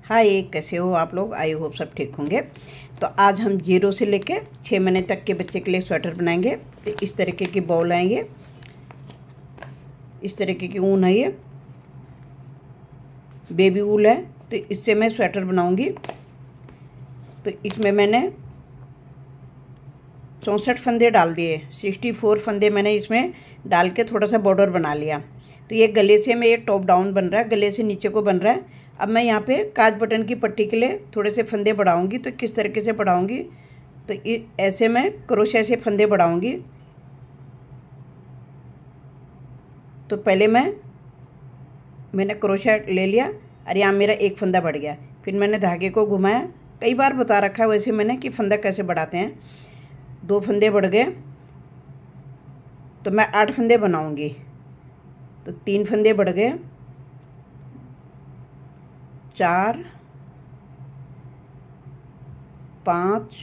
हाय, कैसे हो आप लोग। आई होप सब ठीक होंगे। तो आज हम 0 से लेके 6 महीने तक के बच्चे के लिए स्वेटर बनाएंगे। तो इस तरीके की बॉल है, ये इस तरीके की ऊन है, ये बेबी वूल है। तो इससे मैं स्वेटर बनाऊंगी। तो इसमें मैंने 64 फंदे डाल दिए, 64 फंदे मैंने इसमें डाल के थोड़ा सा बॉर्डर बना लिया। तो ये गले से मैं ये टॉप डाउन बन रहा है, गले से नीचे को बन रहा है। अब मैं यहाँ पे काज बटन की पट्टी के लिए थोड़े से फंदे बढ़ाऊंगी। तो किस तरीके से बढ़ाऊंगी, तो ऐसे मैं क्रोशे से फंदे बढ़ाऊंगी। तो पहले मैंने क्रोशा ले लिया और यहाँ मेरा एक फंदा बढ़ गया। फिर मैंने धागे को घुमाया, कई बार बता रखा है वैसे मैंने कि फंदा कैसे बढ़ाते हैं। 2 फंदे बढ़ गए तो मैं 8 फंदे बनाऊंगी। तो 3 फंदे बढ़ गए, 4, 5,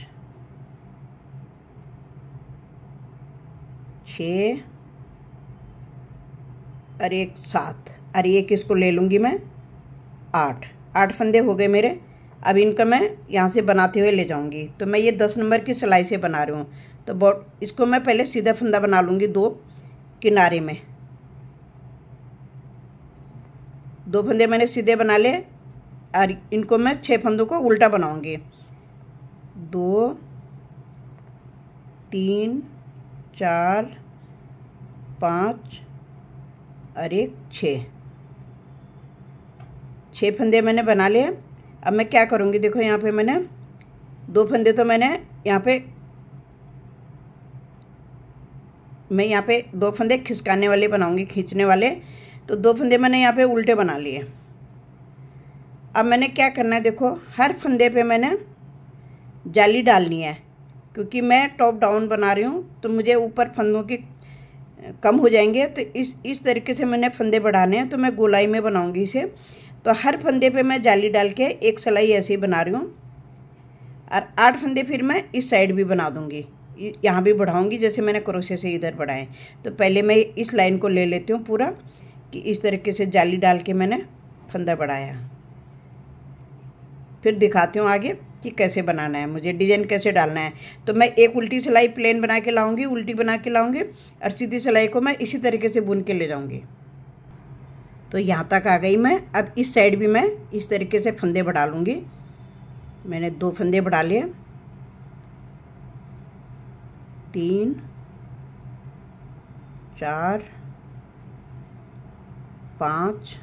6 और एक 7 और एक इसको ले लूँगी मैं 8 फंदे हो गए मेरे। अब इनका मैं यहाँ से बनाते हुए ले जाऊँगी। तो मैं ये 10 नंबर की सिलाई से बना रही हूँ। तो इसको मैं पहले सीधा फंदा बना लूँगी 2 किनारे में। 2 फंदे मैंने सीधे बना लिए और इनको मैं 6 फंदों को उल्टा बनाऊँगी। 2, 3, 4, 5 और एक 6 फंदे मैंने बना लिए। अब मैं क्या करूँगी, देखो यहाँ पे मैंने 2 फंदे तो मैं यहाँ पे 2 फंदे खिसकाने वाले बनाऊँगी, खींचने वाले। तो 2 फंदे मैंने यहाँ पे उल्टे बना लिए। अब मैंने क्या करना है, देखो हर फंदे पे मैंने जाली डालनी है, क्योंकि मैं टॉप डाउन बना रही हूँ तो मुझे ऊपर फंदों की कम हो जाएंगे। तो इस तरीके से मैंने फंदे बढ़ाने हैं। तो मैं गोलाई में बनाऊंगी इसे। तो हर फंदे पे मैं जाली डाल के एक सिलाई ऐसे ही बना रही हूँ और 8 फंदे फिर मैं इस साइड भी बना दूँगी, यहाँ भी बढ़ाऊँगी जैसे मैंने क्रोशे से इधर बढ़ाए। तो पहले मैं इस लाइन को ले लेती हूँ पूरा, कि इस तरीके से जाली डाल के मैंने फंदा बढ़ाया। फिर दिखाती हूँ आगे कि कैसे बनाना है, मुझे डिजाइन कैसे डालना है। तो मैं एक उल्टी सिलाई प्लेन बना के लाऊंगी, उल्टी बना के लाऊंगी और सीधी सिलाई को मैं इसी तरीके से बुन के ले जाऊंगी। तो यहाँ तक आ गई मैं। अब इस साइड भी मैं इस तरीके से फंदे बढ़ा लूँगी। मैंने 2 फंदे बढ़ा लिए, 3, 4, 5,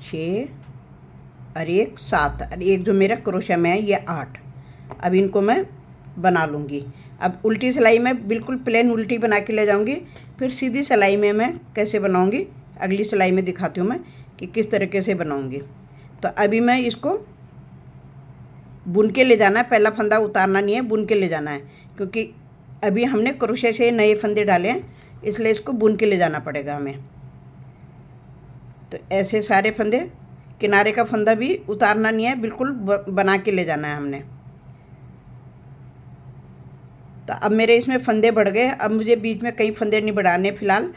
6 और एक 7 और एक जो मेरा क्रोशा में है ये 8। अब इनको मैं बना लूँगी। अब उल्टी सिलाई में बिल्कुल प्लेन उल्टी बना के ले जाऊँगी। फिर सीधी सिलाई में मैं कैसे बनाऊँगी अगली सिलाई में दिखाती हूँ मैं कि किस तरीके से बनाऊँगी। तो अभी मैं इसको बुन के ले जाना है, पहला फंदा उतारना नहीं है, बुन के ले जाना है, क्योंकि अभी हमने क्रोशे से नए फंदे डाले हैं, इसलिए इसको बुन के ले जाना पड़ेगा हमें। तो ऐसे सारे फंदे, किनारे का फंदा भी उतारना नहीं है, बिल्कुल बना के ले जाना है हमने। तो अब मेरे इसमें फंदे बढ़ गए। अब मुझे बीच में कई फंदे नहीं बढ़ाने फ़िलहाल।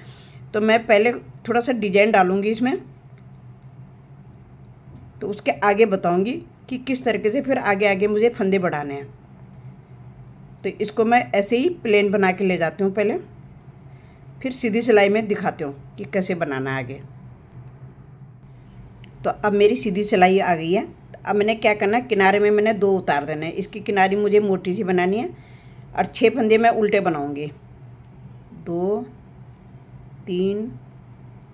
तो मैं पहले थोड़ा सा डिजाइन डालूंगी इसमें, तो उसके आगे बताऊंगी कि किस तरीके से फिर आगे आगे मुझे फंदे बढ़ाने हैं। तो इसको मैं ऐसे ही प्लेन बना के ले जाती हूँ पहले, फिर सीधी सिलाई में दिखाती हूँ कि कैसे बनाना है आगे। तो अब मेरी सीधी सिलाई आ गई है। तो अब मैंने क्या करना है, किनारे में मैंने 2 उतार देने हैं। इसकी किनारी मुझे मोटी सी बनानी है और 6 फंदे मैं उल्टे बनाऊंगी। 2, 3,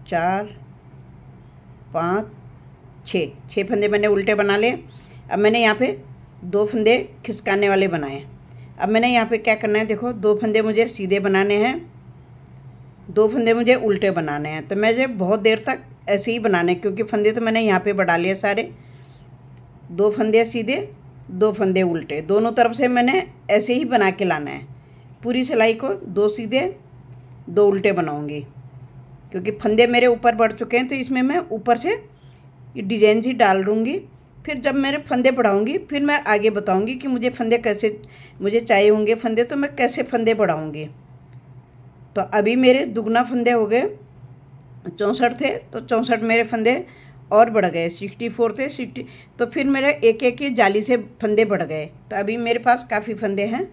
4, 5, 6 फंदे मैंने उल्टे बना लिए। अब मैंने यहाँ पे 2 फंदे खिसकाने वाले बनाए। अब मैंने यहाँ पे क्या करना है, देखो 2 फंदे मुझे सीधे बनाने हैं, 2 फंदे मुझे उल्टे बनाने हैं। तो मुझे बहुत देर तक ऐसे ही बनाने, क्योंकि फंदे तो मैंने यहाँ पे बढ़ा लिए सारे। 2 फंदे सीधे, 2 फंदे उल्टे, दोनों तरफ से मैंने ऐसे ही बना के लाना है। पूरी सिलाई को 2 सीधे 2 उल्टे बनाऊंगी, क्योंकि फंदे मेरे ऊपर बढ़ चुके हैं। तो इसमें मैं ऊपर से ये डिजाइन ही डाल दूँगी। फिर जब मेरे फंदे बढ़ाऊँगी फिर मैं आगे बताऊँगी कि मुझे फंदे कैसे मुझे चाहिए होंगे फंदे, तो मैं कैसे फंदे बढ़ाऊँगी। तो अभी मेरे दुगना फंदे हो गए, 64 थे तो 64 मेरे फंदे और बढ़ गए, 64 थे 60, तो फिर मेरे एक एक की जाली से फंदे बढ़ गए। तो अभी मेरे पास काफ़ी फंदे हैं।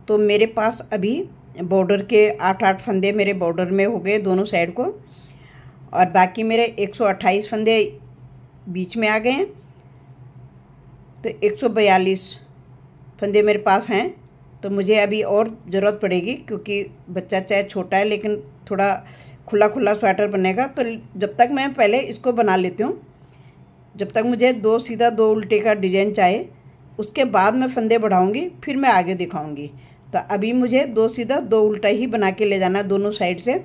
तो मेरे पास अभी बॉर्डर के 8-8 फंदे मेरे बॉर्डर में हो गए दोनों साइड को, और बाकी मेरे 128 फंदे बीच में आ गए हैं। तो 142 फंदे मेरे पास हैं। तो मुझे अभी और ज़रूरत पड़ेगी, क्योंकि बच्चा चाहे छोटा है लेकिन थोड़ा खुला खुला स्वेटर बनेगा। तो जब तक मैं पहले इसको बना लेती हूँ, जब तक मुझे 2 सीधा 2 उल्टे का डिज़ाइन चाहिए, उसके बाद मैं फंदे बढ़ाऊँगी, फिर मैं आगे दिखाऊँगी। तो अभी मुझे 2 सीधा 2 उल्टा ही बना के ले जाना है दोनों साइड से।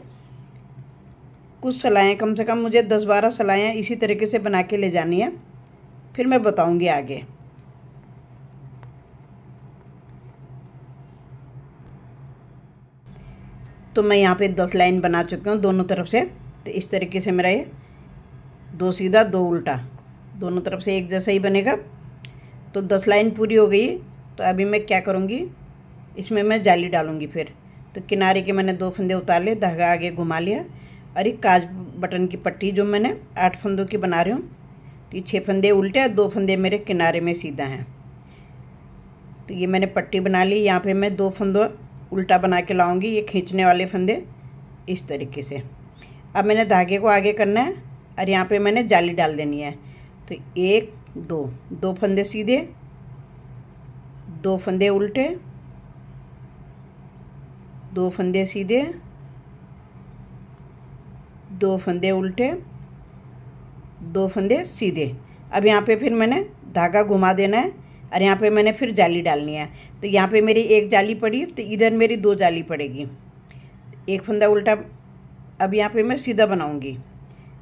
कुछ सिलाएँ, कम से कम मुझे 10-12 सिलाएँ इसी तरीके से बना के ले जानी है, फिर मैं बताऊँगी आगे। तो मैं यहाँ पे 10 लाइन बना चुकी हूँ दोनों तरफ से। तो इस तरीके से मेरा ये 2 सीधा 2 उल्टा दोनों तरफ से एक जैसा ही बनेगा। तो 10 लाइन पूरी हो गई। तो अभी मैं क्या करूँगी, इसमें मैं जाली डालूँगी फिर। तो किनारे के मैंने 2 फंदे उतार लिए, धागा आगे घुमा लिया, और एक काज बटन की पट्टी जो मैंने 8 फंदों की बना रही हूँ, तो ये 6 फंदे उल्टे और 2 फंदे मेरे किनारे में सीधा हैं। तो ये मैंने पट्टी बना ली। यहाँ पे मैं 2 फंदों उल्टा बना के लाऊंगी, ये खींचने वाले फंदे इस तरीके से। अब मैंने धागे को आगे करना है, और यहाँ पे मैंने जाली डाल देनी है। तो 1 2 फंदे सीधे, 2 फंदे उल्टे, 2 फंदे सीधे, 2 फंदे उल्टे, 2 फंदे सीधे। अब यहाँ पे फिर मैंने धागा घुमा देना है, और यहाँ पे मैंने फिर जाली डालनी है। तो यहाँ पे मेरी एक जाली पड़ी, तो इधर मेरी 2 जाली पड़ेगी। एक फंदा उल्टा, अब यहाँ पे मैं सीधा बनाऊँगी।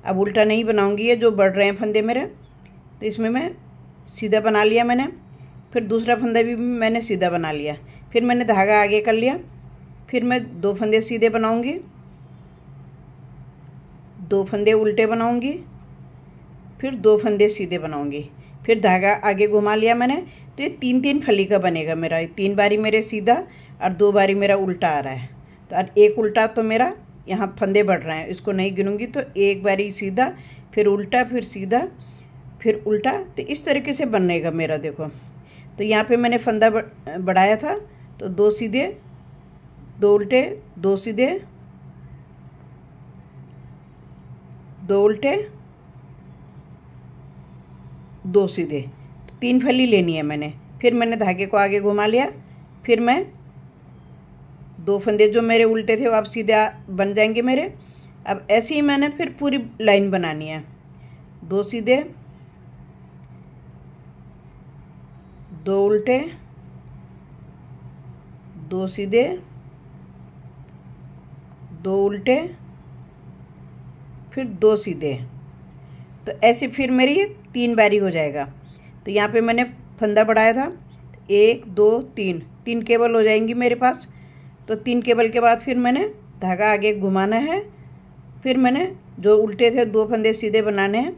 अब उल्टा नहीं बनाऊँगी, ये जो बढ़ रहे हैं फंदे मेरे, तो इसमें मैं सीधा बना लिया मैंने। फिर दूसरा फंदा भी मैंने सीधा बना लिया, फिर मैंने धागा आगे कर लिया। फिर मैं 2 फंदे सीधे बनाऊँगी, 2 फंदे उल्टे बनाऊँगी, फिर 2 फंदे सीधे बनाऊँगी, फिर धागा आगे घुमा लिया मैंने। तो ये 3-3 फली का बनेगा मेरा। 3 बारी मेरे सीधा और 2 बारी मेरा उल्टा आ रहा है। तो और एक उल्टा, तो मेरा यहाँ फंदे बढ़ रहे हैं, इसको नहीं गिनूंगी। तो एक बारी सीधा, फिर उल्टा, फिर सीधा, फिर उल्टा। तो इस तरीके से बनेगा मेरा। देखो, तो यहाँ पे मैंने फंदा बढ़ाया था, तो 2 सीधे 2 उल्टे, 2 सीधे 2 उल्टे, 2 सीधे। तो 3 फली लेनी है मैंने। फिर मैंने धागे को आगे घुमा लिया, फिर मैं 2 फंदे जो मेरे उल्टे थे वो अब सीधे बन जाएंगे मेरे। अब ऐसे ही मैंने फिर पूरी लाइन बनानी है। 2 सीधे, 2 उल्टे, 2 सीधे, 2 उल्टे, फिर 2 सीधे। तो ऐसे फिर मेरी ये 3 बारी हो जाएगा। तो यहाँ पे मैंने फंदा बढ़ाया था, 1 2 3 केबल हो जाएंगी मेरे पास। तो 3 केबल के बाद फिर मैंने धागा आगे घुमाना है, फिर मैंने जो उल्टे थे 2 फंदे सीधे बनाने हैं।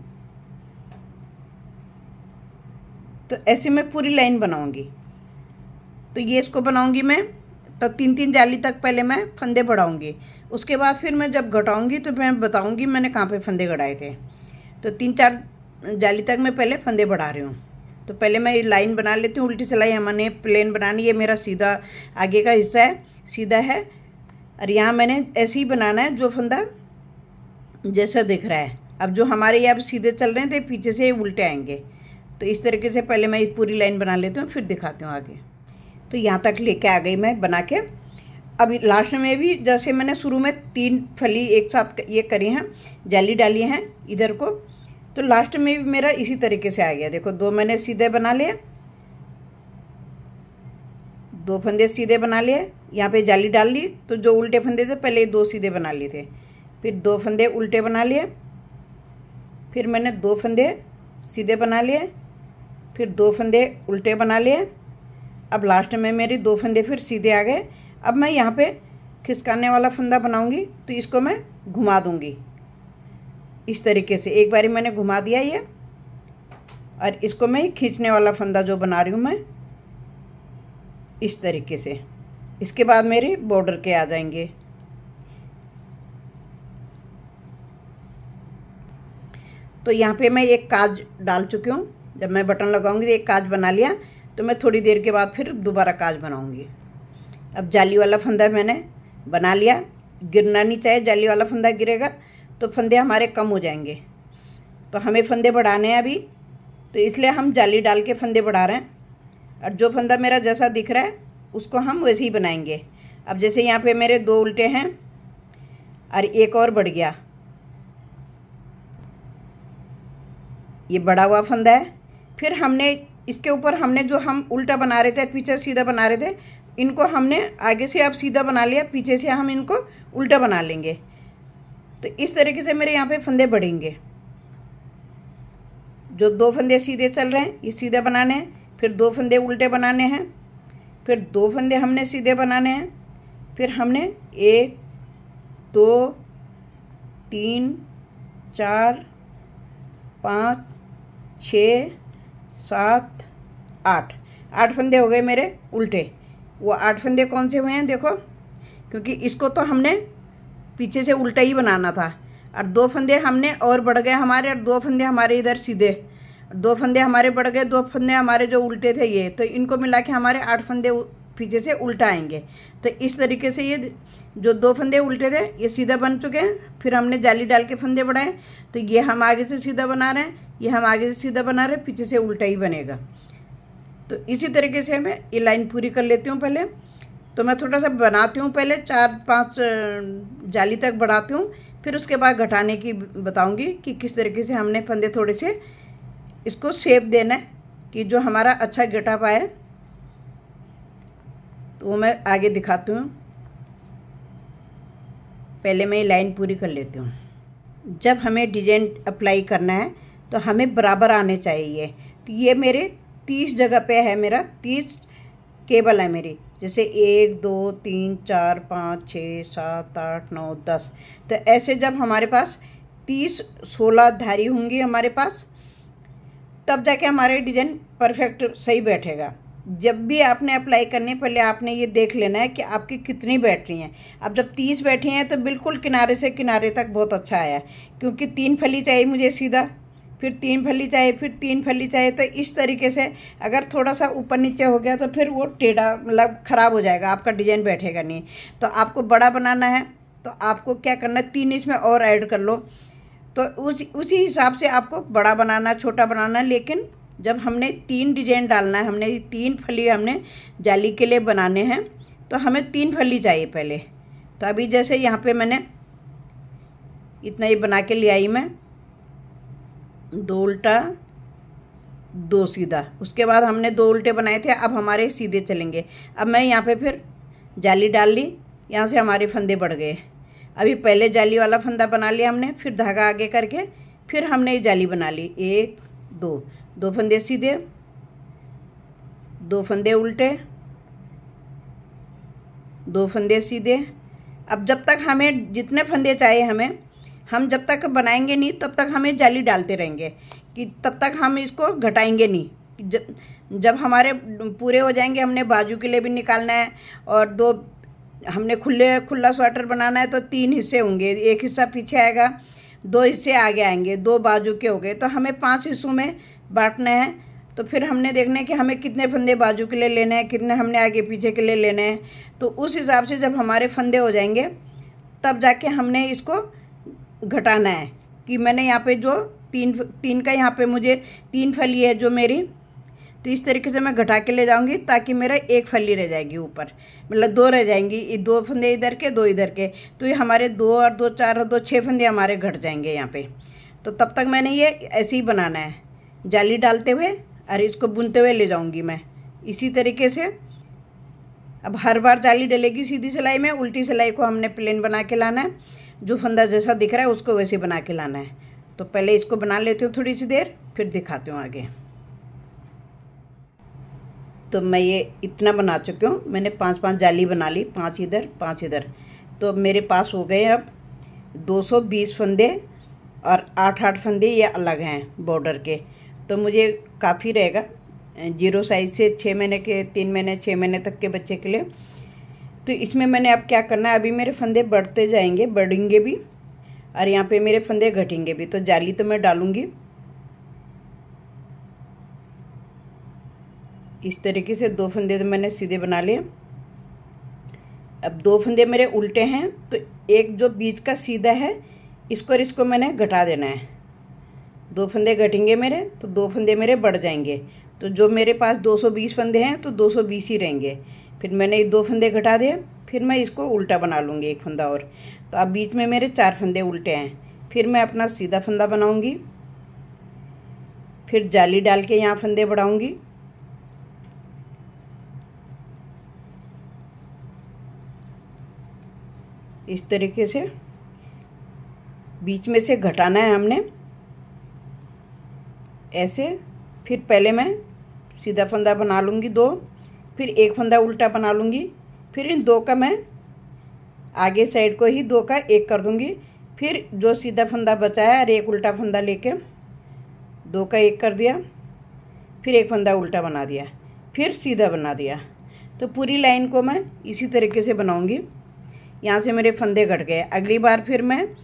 तो ऐसे मैं पूरी लाइन बनाऊंगी। तो ये इसको बनाऊंगी मैं, तो 3-3 जाली तक पहले मैं फंदे बढ़ाऊंगी। उसके बाद फिर मैं जब घटाऊंगी तो मैं बताऊंगी मैंने कहाँ पे फंदे घटाए थे। तो 3-4 जाली तक मैं पहले फंदे बढ़ा रही हूँ। तो पहले मैं ये लाइन बना लेती हूँ। उल्टी सिलाई हमने प्लेन बनानी है, मेरा सीधा आगे का हिस्सा है, सीधा है। और यहाँ मैंने ऐसे ही बनाना है, जो फंदा जैसा दिख रहा है। अब जो हमारे यहाँ सीधे चल रहे थे, पीछे से उल्टे आएंगे। तो इस तरीके से पहले मैं पूरी लाइन बना लेती हूँ, फिर दिखाती हूँ आगे। तो यहाँ तक लेके आ गई मैं बना के। अब लास्ट में भी जैसे मैंने शुरू में 3 फली एक साथ ये करी हैं, जाली डाली हैं इधर को, तो लास्ट में भी मेरा इसी तरीके से आ गया। देखो, 2 मैंने सीधे बना लिए, 2 फंदे सीधे बना लिए, यहाँ पे जाली डाल ली। तो जो उल्टे फंदे थे पहले 2 सीधे बना लिए थे, फिर 2 फंदे उल्टे बना लिए, फिर मैंने 2 फंदे सीधे बना लिए, फिर 2 फंदे उल्टे बना लिए। अब लास्ट में मेरे 2 फंदे फिर सीधे आ गए। अब मैं यहाँ पे खिसकाने वाला फंदा बनाऊंगी, तो इसको मैं घुमा दूंगी इस तरीके से। एक बारी मैंने घुमा दिया ये, और इसको मैं खींचने वाला फंदा जो बना रही हूँ मैं इस तरीके से। इसके बाद मेरे बॉर्डर के आ जाएंगे। तो यहाँ पे मैं एक काज डाल चुकी हूँ। जब मैं बटन लगाऊंगी तो एक काज बना लिया, तो मैं थोड़ी देर के बाद फिर दोबारा काज बनाऊंगी। अब जाली वाला फंदा मैंने बना लिया, गिरना नहीं चाहिए, जाली वाला फंदा गिरेगा तो फंदे हमारे कम हो जाएंगे। तो हमें फंदे बढ़ाने हैं अभी, तो इसलिए हम जाली डाल के फंदे बढ़ा रहे हैं। और जो फंदा मेरा जैसा दिख रहा है उसको हम वैसे ही बनाएंगे। अब जैसे यहाँ पे मेरे 2 उल्टे हैं और एक और बढ़ गया, ये बड़ा हुआ फंदा है। फिर हमने इसके ऊपर हमने जो हम उल्टा बना रहे थे, पीछे सीधा बना रहे थे, इनको हमने आगे से अब सीधा बना लिया, पीछे से हम इनको उल्टा बना लेंगे। तो इस तरीके से मेरे यहाँ पे फंदे बढ़ेंगे। जो 2 फंदे सीधे चल रहे हैं ये सीधे बनाने हैं, फिर 2 फंदे उल्टे बनाने हैं, फिर 2 फंदे हमने सीधे बनाने हैं, फिर हमने 1 2 3 4 5 6 7 8 फंदे हो गए मेरे उल्टे। वो 8 फंदे कौन से हुए हैं देखो, क्योंकि इसको तो हमने पीछे से उल्टा ही बनाना था। और 2 फंदे हमने और बढ़ गए हमारे, और 2 फंदे हमारे इधर सीधे, 2 फंदे हमारे बढ़ गए, 2 फंदे हमारे जो उल्टे थे ये, तो इनको मिला के हमारे 8 फंदे पीछे से उल्टा आएंगे। तो इस तरीके से ये जो 2 फंदे उल्टे थे ये सीधा बन चुके हैं। फिर हमने जाली डाल के फंदे बढ़ाए, तो ये हम आगे से सीधा बना रहे हैं, ये हम आगे से सीधा बना रहे हैं, पीछे से उल्टा ही बनेगा। तो इसी तरीके से मैं ये लाइन पूरी कर लेती हूँ। पहले तो मैं थोड़ा सा बनाती हूँ, पहले 4-5 जाली तक बढ़ाती हूँ, फिर उसके बाद घटाने की बताऊँगी कि किस तरीके से हमने फंदे थोड़े से इसको शेप देना है कि जो हमारा अच्छा गेटअप आए। तो वो मैं आगे दिखाती हूँ। पहले मैं ये लाइन पूरी कर लेती हूँ। जब हमें डिजाइन अप्लाई करना है तो हमें बराबर आने चाहिए। तो ये मेरे 30 जगह पे है, मेरा 30 केबल है मेरी, जैसे 1 2 3 4 5 6 7 8 9 10। तो ऐसे जब हमारे पास 30-16 धारी होंगी हमारे पास, तब जाके हमारे डिजाइन परफेक्ट सही बैठेगा। जब भी आपने अप्लाई करने पहले आपने ये देख लेना है कि आपकी कितनी बैठ रही हैं। अब जब 30 बैठी हैं तो बिल्कुल किनारे से किनारे तक बहुत अच्छा आया, क्योंकि 3 फली चाहिए मुझे सीधा, फिर 3 फली चाहिए, फिर 3 फली चाहिए। तो इस तरीके से अगर थोड़ा सा ऊपर नीचे हो गया तो फिर वो टेढ़ा मतलब ख़राब हो जाएगा, आपका डिजाइन बैठेगा नहीं। तो आपको बड़ा बनाना है तो आपको क्या करना है, 3 इसमें और ऐड कर लो। तो उसी हिसाब से आपको बड़ा बनाना, छोटा बनाना। लेकिन जब हमने 3 डिजाइन डालना है, हमने 3 फली हमने जाली के लिए बनाने हैं, तो हमें 3 फली चाहिए पहले। तो अभी जैसे यहाँ पे मैंने इतना ही बना के ले आई मैं, 2 उल्टा 2 सीधा, उसके बाद हमने 2 उल्टे बनाए थे, अब हमारे सीधे चलेंगे। अब मैं यहाँ पे फिर जाली डाल ली, यहाँ से हमारे फंदे बढ़ गए। अभी पहले जाली वाला फंदा बना लिया हमने, फिर धागा आगे करके फिर हमने ये जाली बना ली। 1 2 फंदे सीधे, 2 फंदे उल्टे, 2 फंदे सीधे। अब जब तक हमें जितने फंदे चाहिए हम जब तक बनाएंगे नहीं तब तक हमें जाली डालते रहेंगे, कि तब तक हम इसको घटाएंगे नहीं। जब हमारे पूरे हो जाएंगे, हमने बाजू के लिए भी निकालना है, और 2 हमने खुला स्वेटर बनाना है तो 3 हिस्से होंगे, 1 हिस्सा पीछे आएगा, 2 हिस्से आगे आएंगे, 2 बाजू के हो गए। तो हमें 5 हिस्सों में बांटना है। तो फिर हमने देखना है कि हमें कितने फंदे बाजू के लिए लेने हैं, कितने हमने आगे पीछे के लिए लेने हैं। तो उस हिसाब से जब हमारे फंदे हो जाएंगे तब जाके हमने इसको घटाना है। कि मैंने यहाँ पे जो 3 का यहाँ पे मुझे 3 फली है जो मेरी, तो इस तरीके से मैं घटा के ले जाऊंगी ताकि मेरा 1 फली रह जाएगी ऊपर, मतलब 2 रह जाएंगी, 2 फंदे इधर के 2 इधर के। तो ये हमारे 2 और 2 4 और 2 6 फंदे हमारे घट जाएंगे यहाँ पे। तो तब तक मैंने ये ऐसे ही बनाना है, जाली डालते हुए और इसको बुनते हुए ले जाऊंगी मैं इसी तरीके से। अब हर बार जाली डलेगी सीधी सिलाई में, उल्टी सिलाई को हमने प्लेन बना के लाना है, जो फंदा जैसा दिख रहा है उसको वैसे बना के लाना है। तो पहले इसको बना लेती हूँ थोड़ी सी देर, फिर दिखाती हूँ आगे। तो मैं ये इतना बना चुकी हूँ, मैंने 5-5 जाली बना ली, 5 इधर 5 इधर। तो अब मेरे पास हो गए अब 220 फंदे, और 8-8 फंदे ये अलग हैं बॉर्डर के। तो मुझे काफ़ी रहेगा 0 साइज़ से 6 महीने के, 3 महीने 6 महीने तक के बच्चे के लिए। तो इसमें मैंने अब क्या करना है, अभी मेरे फंदे बढ़ते जाएंगे, बढ़ेंगे भी, और यहाँ पे मेरे फंदे घटेंगे भी। तो जाली तो मैं डालूंगी इस तरीके से। 2 फंदे तो मैंने सीधे बना लिए। अब 2 फंदे मेरे उल्टे हैं, तो एक जो बीच का सीधा है इसको और इसको मैंने घटा देना है। 2 फंदे घटेंगे मेरे, तो 2 फंदे मेरे बढ़ जाएंगे। तो जो मेरे पास 220 फंदे हैं तो 220 ही रहेंगे। फिर मैंने 2 फंदे घटा दिए, फिर मैं इसको उल्टा बना लूँगी 1 फंदा और। तो अब बीच में मेरे 4 फंदे उल्टे हैं। फिर मैं अपना सीधा फंदा बनाऊँगी, फिर जाली डाल के यहाँ फंदे बढ़ाऊँगी। इस तरीके से बीच में से घटाना है हमने ऐसे। फिर पहले मैं सीधा फंदा बना लूँगी 2, फिर 1 फंदा उल्टा बना लूँगी। फिर इन 2 का मैं आगे साइड को ही 2 का 1 कर दूँगी। फिर जो सीधा फंदा बचा है और 1 उल्टा फंदा लेके 2 का 1 कर दिया, फिर 1 फंदा उल्टा बना दिया, फिर सीधा बना दिया। तो पूरी लाइन को मैं इसी तरीके से बनाऊँगी। यहाँ से मेरे फंदे घट गए। अगली बार फिर मैं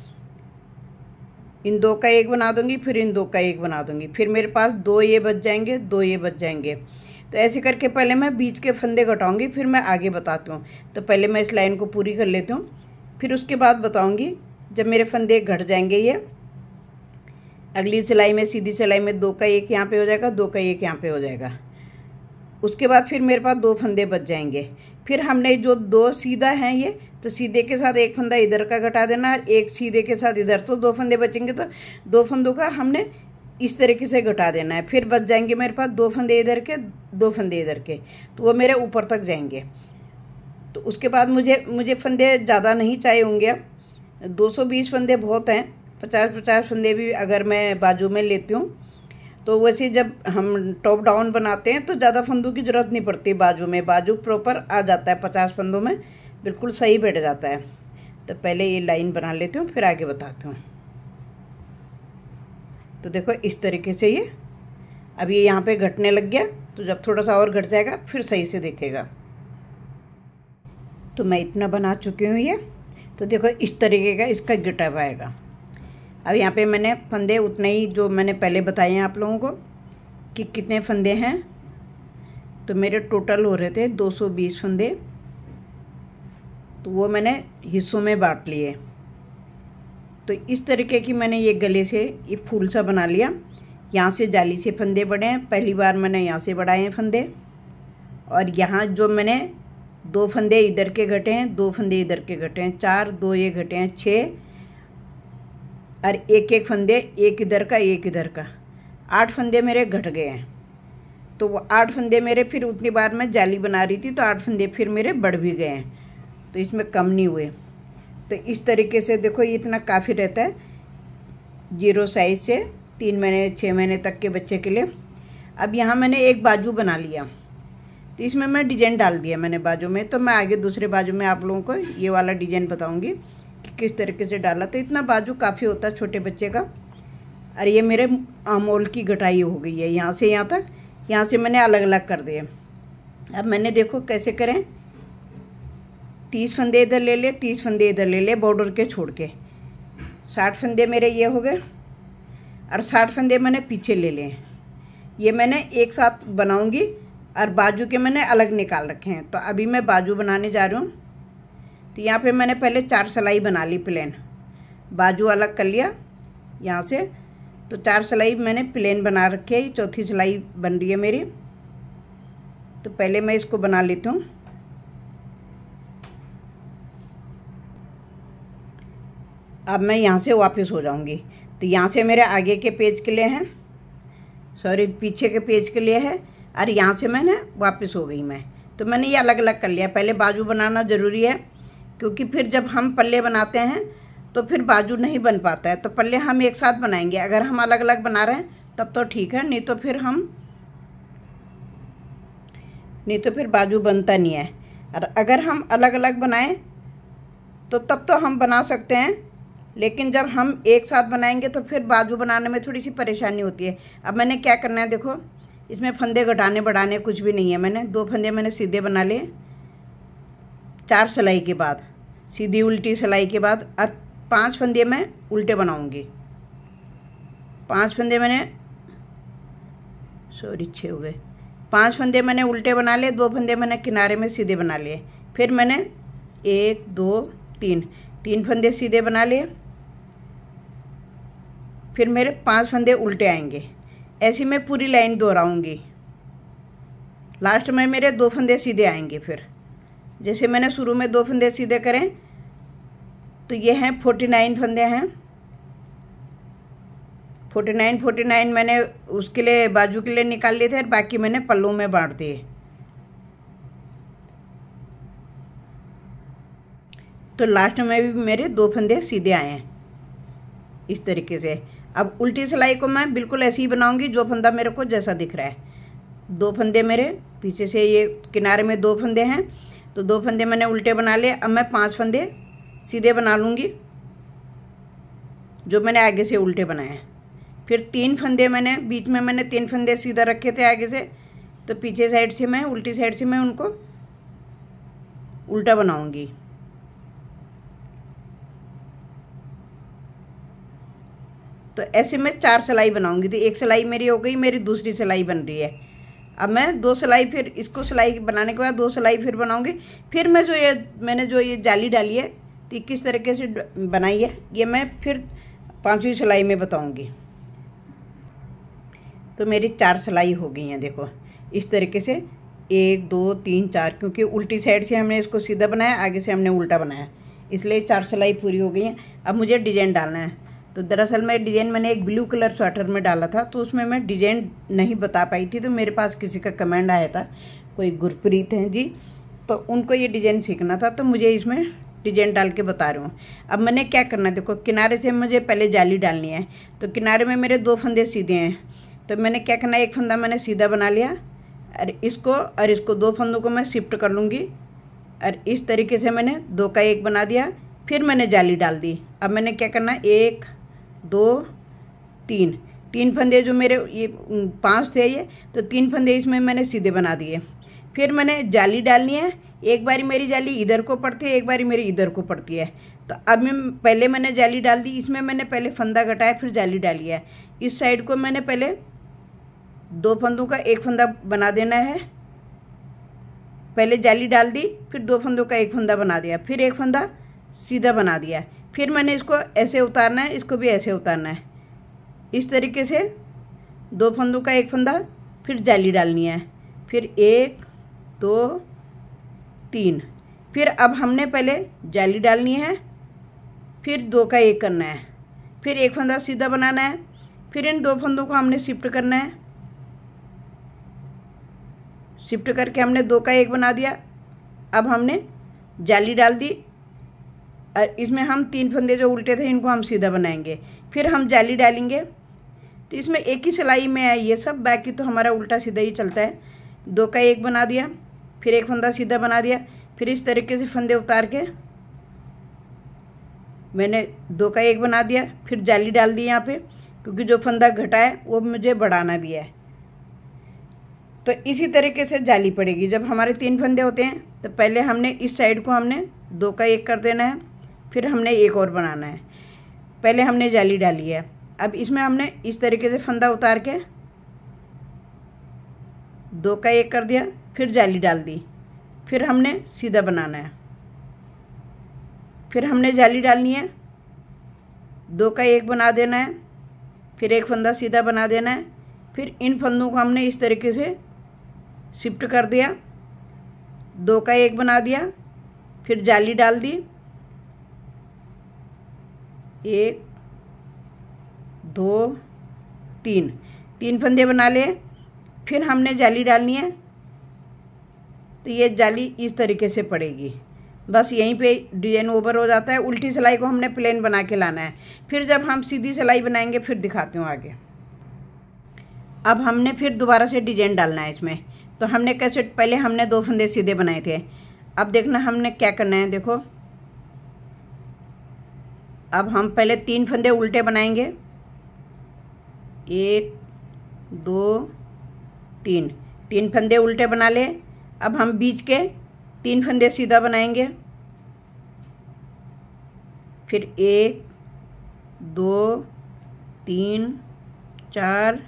इन 2 का 1 बना दूंगी, फिर इन 2 का 1 बना दूंगी। फिर मेरे पास 2 ये बच जाएंगे, 2 ये बच जाएंगे। तो ऐसे करके पहले मैं बीच के फंदे घटाऊंगी, फिर मैं आगे बताती हूँ। तो पहले मैं इस लाइन को पूरी कर लेती हूँ, फिर उसके बाद बताऊँगी। जब मेरे फंदे घट जाएंगे ये, अगली सिलाई में सीधी सिलाई में 2 का 1 यहाँ पे हो जाएगा, 2 का 1 यहाँ पे हो जाएगा। उसके बाद फिर मेरे पास 2 फंदे बच जाएंगे। फिर हमने जो 2 सीधा हैं ये, तो सीधे के साथ 1 फंदा इधर का घटा देना, 1 सीधे के साथ इधर, तो 2 फंदे बचेंगे। तो 2 फंदों का हमने इस तरीके से घटा देना है। फिर बच जाएंगे मेरे पास 2 फंदे इधर के, 2 फंदे इधर के, तो वो मेरे ऊपर तक जाएंगे। तो उसके बाद मुझे फंदे ज़्यादा नहीं चाहिए होंगे। अब 220 फंदे बहुत हैं। 50-50 फंदे भी अगर मैं बाजू में लेती हूँ तो वैसे जब हम टॉप डाउन बनाते हैं तो ज़्यादा फंदों की ज़रूरत नहीं पड़ती बाजू में। बाजू प्रॉपर आ जाता है 50 फंदों में, बिल्कुल सही बैठ जाता है। तो पहले ये लाइन बना लेती हूँ, फिर आगे बताती हूँ। तो देखो इस तरीके से ये अब ये यहाँ पे घटने लग गया। तो जब थोड़ा सा और घट जाएगा फिर सही से दिखेगा। तो मैं इतना बना चुकी हूँ ये। तो देखो इस तरीके का इसका गिटअप आएगा। अब यहाँ पे मैंने फंदे उतने ही जो मैंने पहले बताए हैं आप लोगों को कि कितने फंदे हैं। तो मेरे टोटल हो रहे थे 220 फंदे, तो वो मैंने हिस्सों में बांट लिए। तो इस तरीके की मैंने ये गले से ये फूल सा बना लिया। यहाँ से जाली से फंदे बढ़े हैं, पहली बार मैंने यहाँ से बढ़ाए हैं फंदे। और यहाँ जो मैंने 2 फंदे इधर के घटे हैं, 2 फंदे इधर के घटे हैं, 4, 2 ये घटे हैं 6, और 1-1 फंदे, 1 इधर का 1 इधर का, 8 फंदे मेरे घट गए हैं। तो वो 8 फंदे मेरे फिर उतनी बार मैं जाली बना रही थी तो 8 फंदे फिर मेरे बढ़ भी गए हैं, तो इसमें कम नहीं हुए। तो इस तरीके से देखो ये इतना काफ़ी रहता है 0 साइज़ से 3 महीने 6 महीने तक के बच्चे के लिए। अब यहाँ मैंने एक बाजू बना लिया, तो इसमें मैं डिजाइन डाल दिया मैंने बाजू में। तो मैं आगे दूसरे बाजू में आप लोगों को ये वाला डिजाइन बताऊँगी कि किस तरीके से डाला। तो इतना बाजू काफ़ी होता है छोटे बच्चे का। और ये मेरे आमोल की घटाई हो गई है यहाँ से यहाँ तक। यहाँ से मैंने अलग अलग कर दिए। अब मैंने देखो कैसे करें, 30 फंदे इधर ले ले, 30 फंदे इधर ले ले बॉर्डर के छोड़ के, 60 फंदे मेरे ये हो गए, और 60 फंदे मैंने पीछे ले लिए। ये मैंने एक साथ बनाऊंगी और बाजू के मैंने अलग निकाल रखे हैं। तो अभी मैं बाजू बनाने जा रही हूँ। तो यहाँ पे मैंने पहले 4 सिलाई बना ली प्लेन, बाजू अलग कर लिया यहाँ से। तो 4 सिलाई मैंने प्लेन बना रखी है, चौथी सिलाई बन रही है मेरी। तो पहले मैं इसको बना लेती हूँ। अब मैं यहाँ से वापस हो जाऊँगी। तो यहाँ से मेरे आगे के पेज के लिए हैं, सॉरी पीछे के पेज के लिए है, और यहाँ से मैंने वापस हो गई मैं। तो मैंने ये अलग अलग कर लिया। पहले बाजू बनाना ज़रूरी है, क्योंकि फिर जब हम पल्ले बनाते हैं तो फिर बाजू नहीं बन पाता है। तो पल्ले हम एक साथ बनाएंगे। अगर हम अलग अलग बना रहे हैं तब तो ठीक है, नहीं तो फिर बाजू बनता नहीं है। और अगर हम अलग अलग बनाएं तो तब तो हम बना सकते हैं, लेकिन जब हम एक साथ बनाएंगे तो फिर बाजू बनाने में थोड़ी सी परेशानी होती है। अब मैंने क्या करना है, देखो इसमें फंदे घटाने बढ़ाने कुछ भी नहीं है। मैंने 2 फंदे मैंने सीधे बना लिए 4 सिलाई के बाद, सीधी उल्टी सिलाई के बाद। और 5 फंदे मैं उल्टे बनाऊंगी। 5 फंदे मैंने 6 हो गए। 5 फंदे मैंने उल्टे बना लिए, 2 फंदे मैंने किनारे में सीधे बना लिए। फिर मैंने 1 2 3 फंदे सीधे बना लिए। फिर मेरे 5 फंदे उल्टे आएंगे। ऐसी मैं पूरी लाइन दोहराऊंगी। लास्ट में मेरे 2 फंदे सीधे आएंगे। फिर जैसे मैंने शुरू में 2 फंदे सीधे करें तो ये हैं 49 फंदे हैं। 49 मैंने उसके लिए बाजू के लिए निकाल लिए थे और बाकी मैंने पल्लू में बांट दिए। तो लास्ट में भी मेरे 2 फंदे सीधे आए हैं इस तरीके से। अब उल्टी सिलाई को मैं बिल्कुल ऐसे ही बनाऊंगी, जो फंदा मेरे को जैसा दिख रहा है। 2 फंदे मेरे पीछे से, ये किनारे में 2 फंदे हैं, तो 2 फंदे मैंने उल्टे बना लिए। अब मैं 5 फंदे सीधे बना लूँगी जो मैंने आगे से उल्टे बनाए हैं। फिर 3 फंदे मैंने बीच में, मैंने 3 फंदे सीधा रखे थे आगे से, तो पीछे साइड से मैं, उल्टी साइड से मैं उनको उल्टा बनाऊंगी। तो ऐसे मैं 4 सिलाई बनाऊंगी। तो एक सिलाई मेरी हो गई, मेरी दूसरी सिलाई बन रही है। अब मैं 2 सिलाई, फिर इसको सिलाई बनाने के बाद 2 सिलाई फिर बनाऊंगी। फिर मैं मैंने जो ये जाली डाली है तो किस तरीके से बनाई है, ये मैं फिर 5वीं सिलाई में बताऊंगी। तो मेरी 4 सिलाई हो गई हैं। देखो इस तरीके से 1 2 3 4, क्योंकि उल्टी साइड से हमने इसको सीधा बनाया, आगे से हमने उल्टा बनाया, इसलिए 4 सिलाई पूरी हो गई हैं। अब मुझे डिजाइन डालना है। तो दरअसल मैं डिजाइन मैंने एक ब्लू कलर स्वेटर में डाला था, तो उसमें मैं डिजाइन नहीं बता पाई थी। तो मेरे पास किसी का कमेंट आया था, कोई गुरप्रीत हैं जी, तो उनको ये डिजाइन सीखना था, तो मुझे इसमें डिजाइन डाल के बता रही हूँ। अब मैंने क्या करना है, देखो किनारे से मुझे पहले जाली डालनी है। तो किनारे में मेरे 2 फंदे सीधे हैं, तो मैंने क्या करना है, एक फंदा मैंने सीधा बना लिया और इसको 2 फंदों को मैं शिफ्ट कर लूँगी और इस तरीके से मैंने 2 का 1 बना दिया। फिर मैंने जाली डाल दी। अब मैंने क्या करना है, 1 2 3 फंदे जो मेरे ये 5 थे ये, तो 3 फंदे इसमें मैंने सीधे बना दिए। फिर मैंने जाली डालनी है। एक बारी मेरी जाली इधर को पड़ती है, एक बारी मेरी इधर को पड़ती है। तो अब पहले मैंने जाली डाल दी, इसमें मैंने पहले फंदा घटाया, फिर जाली डाली है। इस साइड को मैंने पहले 2 फंदों का 1 फंदा बना देना है। पहले जाली डाल दी, फिर 2 फंदों का 1 फंदा बना दिया, फिर 1 फंदा सीधा बना दिया। फिर मैंने इसको ऐसे उतारना है, इसको भी ऐसे उतारना है। इस तरीके से 2 फंदों का 1 फंदा, फिर जाली डालनी है, फिर 1 2 3। फिर अब हमने पहले जाली डालनी है, फिर 2 का 1 करना है, फिर 1 फंदा सीधा बनाना है, फिर इन 2 फंदों को हमने शिफ्ट करना है। शिफ्ट करके हमने 2 का 1 बना दिया। अब हमने जाली डाल दी और इसमें हम 3 फंदे जो उल्टे थे इनको हम सीधा बनाएंगे। फिर हम जाली डालेंगे, तो इसमें एक ही सिलाई में है ये सब, बाकी तो हमारा उल्टा सीधा ही चलता है। 2 का 1 बना दिया, फिर 1 फंदा सीधा बना दिया, फिर इस तरीके से फंदे उतार के मैंने 2 का 1 बना दिया, फिर जाली डाल दी यहाँ पे, क्योंकि जो फंदा घटा है वो मुझे बढ़ाना भी है। तो इसी तरीके से जाली पड़ेगी। जब हमारे 3 फंदे होते हैं तो पहले हमने इस साइड को हमने 2 का 1 कर देना है, फिर हमने एक और बनाना है। पहले हमने जाली डाली है, अब इसमें हमने इस तरीके से फंदा उतार के 2 का 1 कर दिया, फिर जाली डाल दी, फिर हमने सीधा बनाना है, फिर हमने जाली डालनी है, 2 का 1 बना देना है, फिर 1 फंदा सीधा बना देना है। फिर इन फंदों को हमने इस तरीके से शिफ्ट कर दिया, 2 का 1 बना दिया, फिर जाली डाल दी, 1 2 3 फंदे बना लिए। फिर हमने जाली डालनी है, तो ये जाली इस तरीके से पड़ेगी। बस यहीं पे डिजाइन ओवर हो जाता है। उल्टी सिलाई को हमने प्लेन बना के लाना है। फिर जब हम सीधी सिलाई बनाएंगे फिर दिखाती हूँ आगे। अब हमने फिर दोबारा से डिजाइन डालना है इसमें। तो हमने कैसे, पहले हमने 2 फंदे सीधे बनाए थे। अब देखना हमने क्या करना है, देखो अब हम पहले 3 फंदे उल्टे बनाएंगे, 1 2 3 फंदे उल्टे बना ले। अब हम बीच के 3 फंदे सीधा बनाएंगे, फिर 1 2 3 4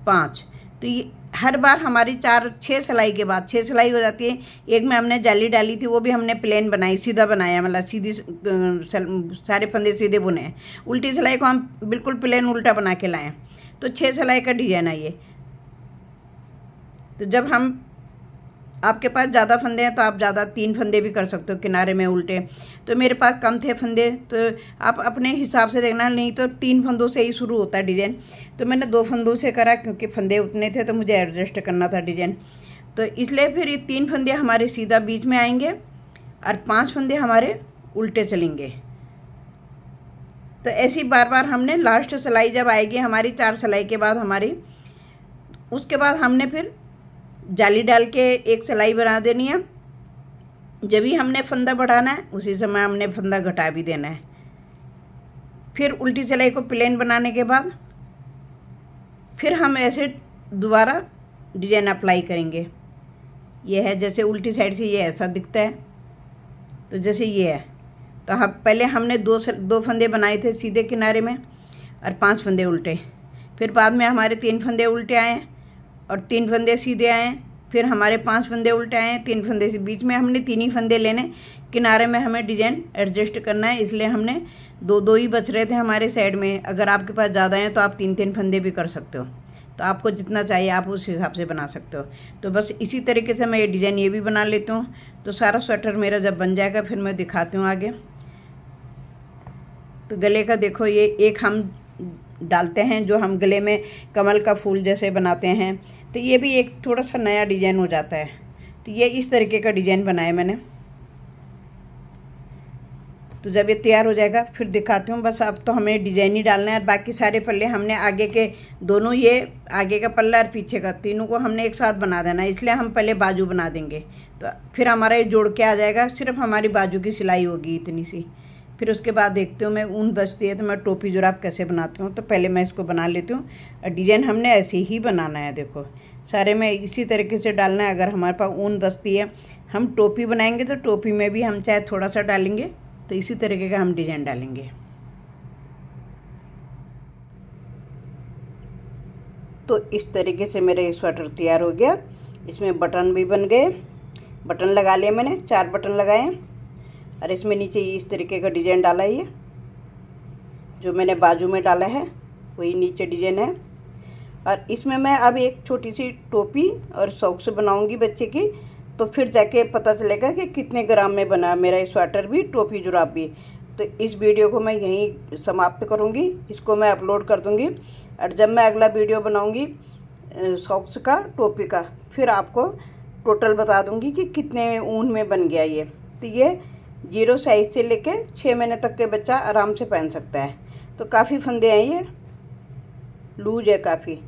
5। तो ये हर बार हमारी 6 सिलाई के बाद 6 सिलाई हो जाती है। एक में हमने जाली डाली थी, वो भी हमने प्लेन बनाई, सीधा बनाया, मतलब सीधी सारे फंदे सीधे बुने हैं। उल्टी सिलाई को हम बिल्कुल प्लेन उल्टा बना के लाए। तो 6 सिलाई का डिजाइन है ये। तो जब हम आपके पास ज़्यादा फंदे हैं तो आप ज़्यादा 3 फंदे भी कर सकते हो किनारे में उल्टे। तो मेरे पास कम थे फंदे, तो आप अपने हिसाब से देखना, नहीं तो 3 फंदों से ही शुरू होता है डिज़ाइन। तो मैंने 2 फंदों से करा क्योंकि फंदे उतने थे तो मुझे एडजस्ट करना था डिज़ाइन। तो इसलिए फिर ये 3 फंदे हमारे सीधा बीच में आएंगे और 5 फंदे हमारे उल्टे चलेंगे। तो ऐसी बार बार हमने लास्ट सिलाई जब आएगी हमारी 4 सिलाई के बाद हमारी, उसके बाद हमने फिर जाली डाल के एक सिलाई बना देनी है। जब भी हमने फंदा बढ़ाना है उसी समय हमने फंदा घटा भी देना है। फिर उल्टी सिलाई को प्लेन बनाने के बाद फिर हम ऐसे दोबारा डिजाइन अप्लाई करेंगे। ये है जैसे उल्टी साइड से ये ऐसा दिखता है, तो जैसे ये है। तो हम पहले हमने 2 फंदे बनाए थे सीधे किनारे में और 5 फंदे उल्टे। फिर बाद में हमारे 3 फंदे उल्टे आए और 3 फंदे सीधे आए। फिर हमारे 5 फंदे उल्टे आए, 3 फंदे से बीच में हमने 3 ही फंदे लेने, किनारे में हमें डिजाइन एडजस्ट करना है, इसलिए हमने 2 ही बच रहे थे हमारे साइड में। अगर आपके पास ज़्यादा हैं तो आप 3 फंदे भी कर सकते हो। तो आपको जितना चाहिए आप उस हिसाब से बना सकते हो। तो बस इसी तरीके से मैं ये डिज़ाइन ये भी बना लेती हूँ। तो सारा स्वेटर मेरा जब बन जाएगा फिर मैं दिखाती हूँ आगे। तो गले का देखो, ये एक हम डालते हैं जो हम गले में कमल का फूल जैसे बनाते हैं। तो ये भी एक थोड़ा सा नया डिज़ाइन हो जाता है। तो ये इस तरीके का डिज़ाइन बनाया मैंने। तो जब ये तैयार हो जाएगा फिर दिखाती हूँ। बस अब तो हमें डिज़ाइन ही डालना है और बाकी सारे पल्ले हमने आगे के दोनों, ये आगे का पल्ला और पीछे का, तीनों को हमने एक साथ बना देना है। इसलिए हम पहले बाजू बना देंगे, तो फिर हमारा ये जोड़ के आ जाएगा। सिर्फ हमारी बाजू की सिलाई होगी इतनी सी। फिर उसके बाद देखती हूँ मैं ऊन बचती है तो मैं टोपी जुराब कैसे बनाती हूँ। तो पहले मैं इसको बना लेती हूँ और डिज़ाइन हमने ऐसे ही बनाना है। देखो सारे में इसी तरीके से डालना है। अगर हमारे पास ऊन बचती है, हम टोपी बनाएंगे तो टोपी में भी हम चाहे थोड़ा सा डालेंगे, तो इसी तरीके का हम डिज़ाइन डालेंगे। तो इस तरीके से मेरा ये स्वेटर तैयार हो गया। इसमें बटन भी बन गए, बटन लगा लिए मैंने, 4 बटन लगाए और इसमें नीचे इस तरीके का डिज़ाइन डाला है। ये जो मैंने बाजू में डाला है वही नीचे डिज़ाइन है। और इसमें मैं अब एक छोटी सी टोपी और सॉक्स बनाऊंगी बच्चे की, तो फिर जाके पता चलेगा कि कितने ग्राम में बना मेरा ये स्वेटर भी, टोपी जुराब भी। तो इस वीडियो को मैं यहीं समाप्त करूंगी, इसको मैं अपलोड कर दूंगी। और जब मैं अगला वीडियो बनाऊंगी सॉक्स का, टोपी का, फिर आपको टोटल बता दूंगी कि कितने ऊन में बन गया ये। तो ये 0 साइज से लेके 6 महीने तक के बच्चा आराम से पहन सकता है। तो काफ़ी फंदे हैं, ये लूज है काफ़ी।